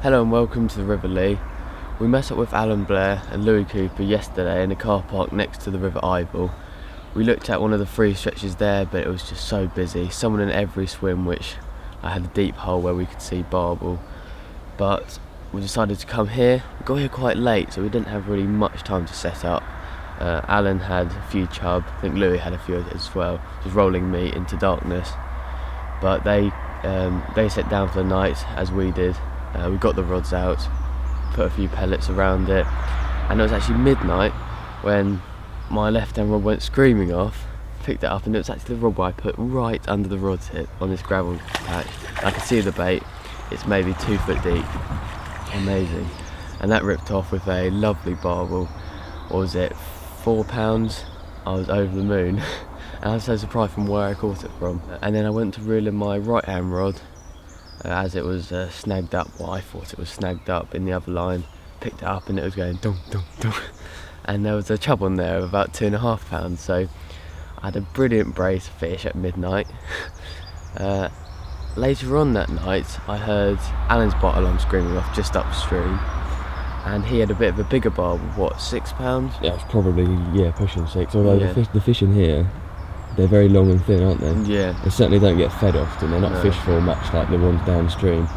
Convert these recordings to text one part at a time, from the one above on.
Hello and welcome to the River Lee. We met up with Alan, Blair and Lewie Cooper yesterday in a car park next to the River Ivel. We looked at one of the free stretches there, but it was just so busy. Someone in every swim, which I had a deep hole where we could see barbel. But we decided to come here. We got here quite late, so we didn't have really much time to set up. Alan had a few chub, I think Lewie had a few as well, just rolling meat into darkness. But they set down for the night, as we did. We got the rods out, put a few pellets around it, and it was actually midnight when my left-hand rod went screaming off. Picked it up, and it was actually the rod I put right under the rod tip on this gravel patch. I could see the bait. It's maybe 2 foot deep. Amazing. And that ripped off with a lovely barbel. What was it, 4 pounds? I was over the moon. And I was so surprised from where I caught it from. And then I went to reel in my right-hand rod as it was snagged up. Well, I thought it was snagged up in the other line. Picked it up and it was going dum dum dum. And there was a chub on there of about 2.5 pounds. So I had a brilliant brace of fish at midnight. Later on that night, I heard Alan's bottle alarm screaming off just upstream, and he had a bit of a bigger barbel. What, 6 pounds? Yeah, it's probably pushing 6. Although the fish in here, they're very long and thin, aren't they? Yeah. They certainly don't get fed often. They're not fished for much like the ones downstream.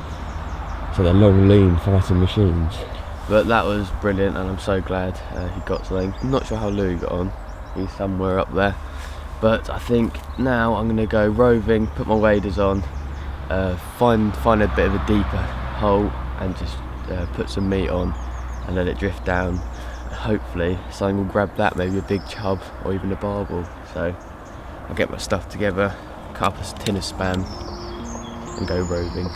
So they're long, lean, fighting machines. But that was brilliant, and I'm so glad he got something. I'm not sure how Lewie got on. He's somewhere up there. But I think now I'm going to go roving, put my waders on, find a bit of a deeper hole, and just put some meat on and let it drift down. And hopefully something will grab that, maybe a big chub or even a barbel. So I'll get my stuff together, cut up a tin of spam and go roving.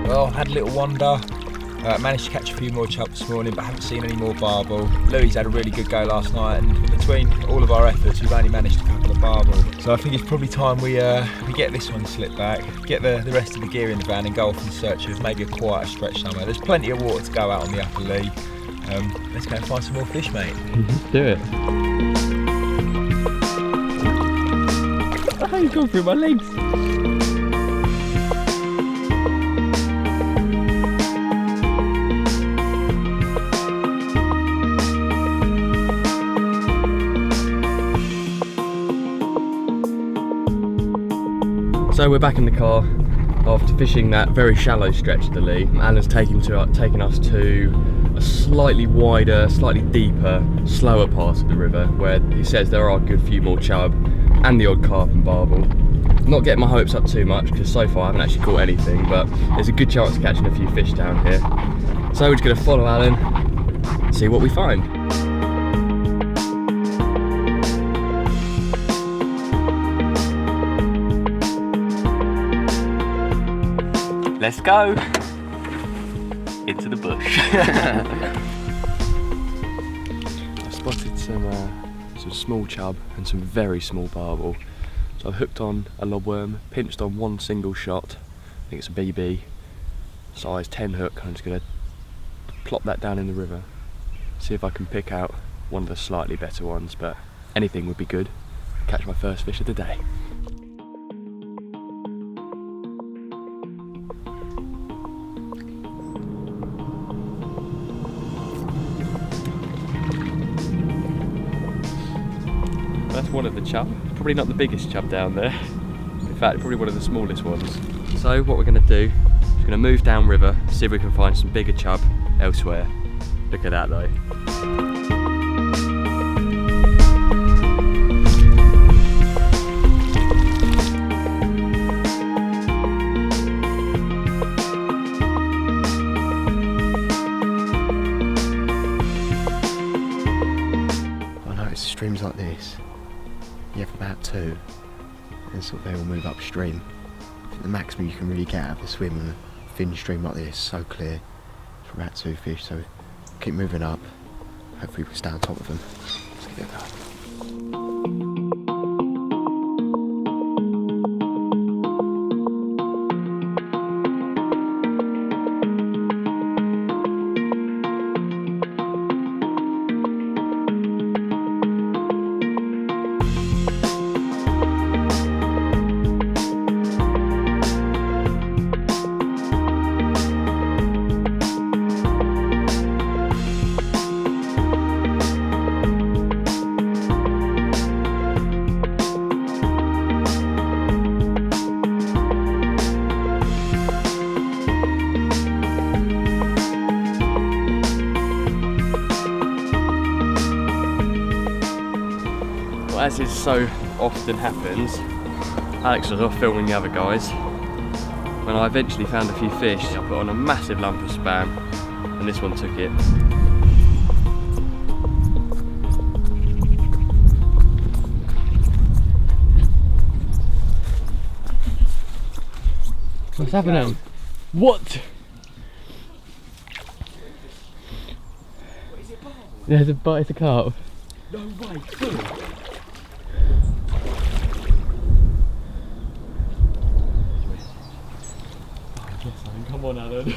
Well, had a little wander, managed to catch a few more chub this morning, but haven't seen any more barbel. Louie's had a really good go last night, and between all of our efforts we've only managed a couple of barbel. So I think it's probably time we get this one slipped back, get the rest of the gear in the van and go off in search of maybe a quieter stretch somewhere. There's plenty of water to go out on the upper Lee. Let's go and find some more fish, mate. Let's do it. Oh, he's gone through my legs. So we're back in the car after fishing that very shallow stretch of the Lee. Alan's taken us to a slightly wider, slightly deeper, slower part of the river where he says there are a good few more chub and the odd carp and barbel. Not getting my hopes up too much because so far I haven't actually caught anything, but there's a good chance of catching a few fish down here. So we're just going to follow Alan and see what we find. Let's go into the bush. I spotted some small chub and some very small barbel. So I've hooked on a lobworm, pinched on one single shot. I think it's a BB, size 10 hook. I'm just going to plop that down in the river. See if I can pick out one of the slightly better ones, but anything would be good. Catch my first fish of the day. That's one of the chub, probably not the biggest chub down there. In fact, probably one of the smallest ones. So what we're going to do is we're going to move downriver, see if we can find some bigger chub elsewhere. Look at that though. I noticed streams like this, you have about 2, and sort of they all move upstream. I think the maximum you can really get out of a swim on a thin stream like this, so clear, for about 2 fish. So keep moving up, hopefully we can stay on top of them. Let's give it a go. as is so often happens, Alex was off filming the other guys. When I eventually found a few fish, I put on a massive lump of spam, and this one took it. What's happening? What? There's a bite, it's a carp. No way, full. Come on, Alan.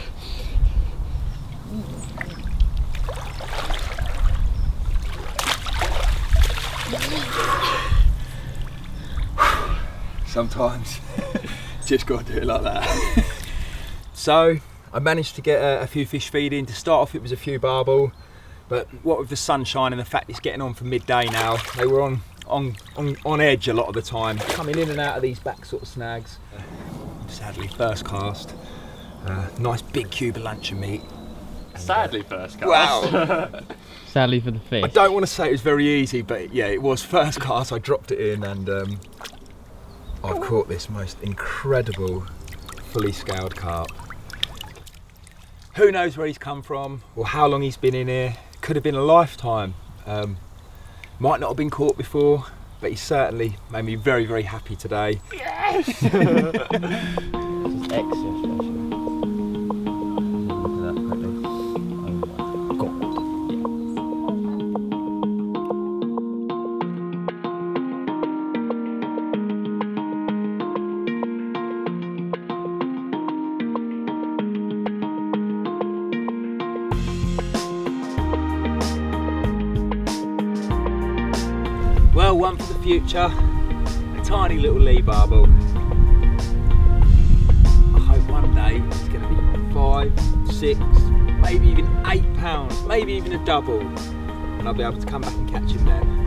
Sometimes just got to do it like that. So I managed to get a few fish feeding. To start off, it was a few barbel, but what with the sunshine and the fact it's getting on for midday now, they were on edge a lot of the time, coming in and out of these back sort of snags. Sadly, first cast, nice big cube of luncheon meat. Sadly, first cast. Wow. Sadly for the fish. I don't want to say it was very easy, but yeah, it was first cast. I dropped it in, and I've caught this most incredible fully scaled carp. Who knows where he's come from or how long he's been in here. Could have been a lifetime. Might not have been caught before, but he certainly made me very, very happy today. Yes! This is extra special. Look at that quickly. Oh my god. Well, one for the future, a tiny little Lee barbel. I hope one day it's going to be 5, 6, maybe even 8 pounds, maybe even a double, and I'll be able to come back and catch him then.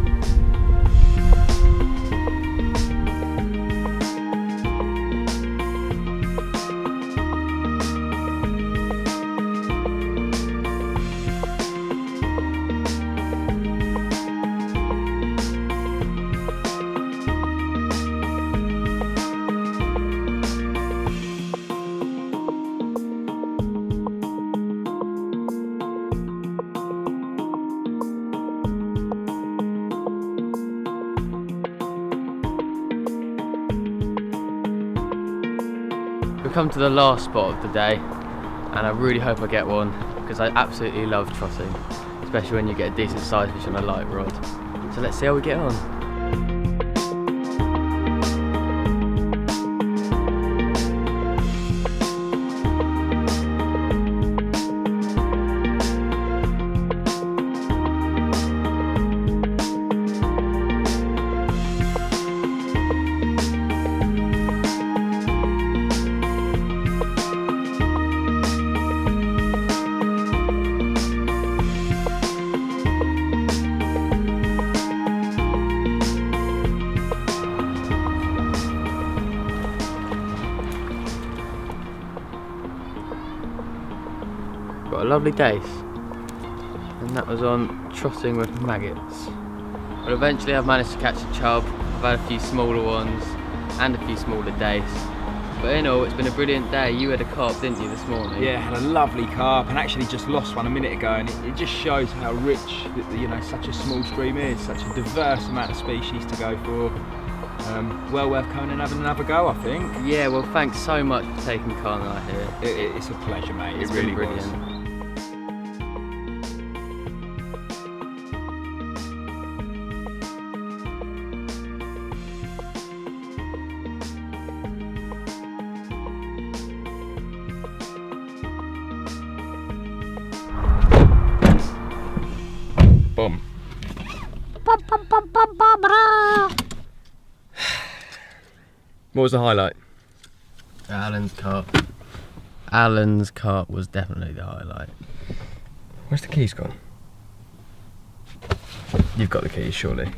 We've come to the last spot of the day, and I really hope I get one, because I absolutely love trotting, especially when you get a decent size fish on a light rod. So let's see how we get on. Got a lovely dace, and that was on trotting with maggots. But eventually I've managed to catch a chub. I've had a few smaller ones and a few smaller dace. But in all, it's been a brilliant day. You had a carp, didn't you, this morning? Yeah, had a lovely carp, and actually just lost one a minute ago, and it just shows how rich, you know, such a small stream is, such a diverse amount of species to go for. Well worth coming and having another go, I think. Yeah, well, thanks so much for taking Carl and I here. It's a pleasure, mate. It's it really been was. brilliant. Boom. What was the highlight? Alan's carp. Alan's carp was definitely the highlight. Where's the keys gone? You've got the keys, surely.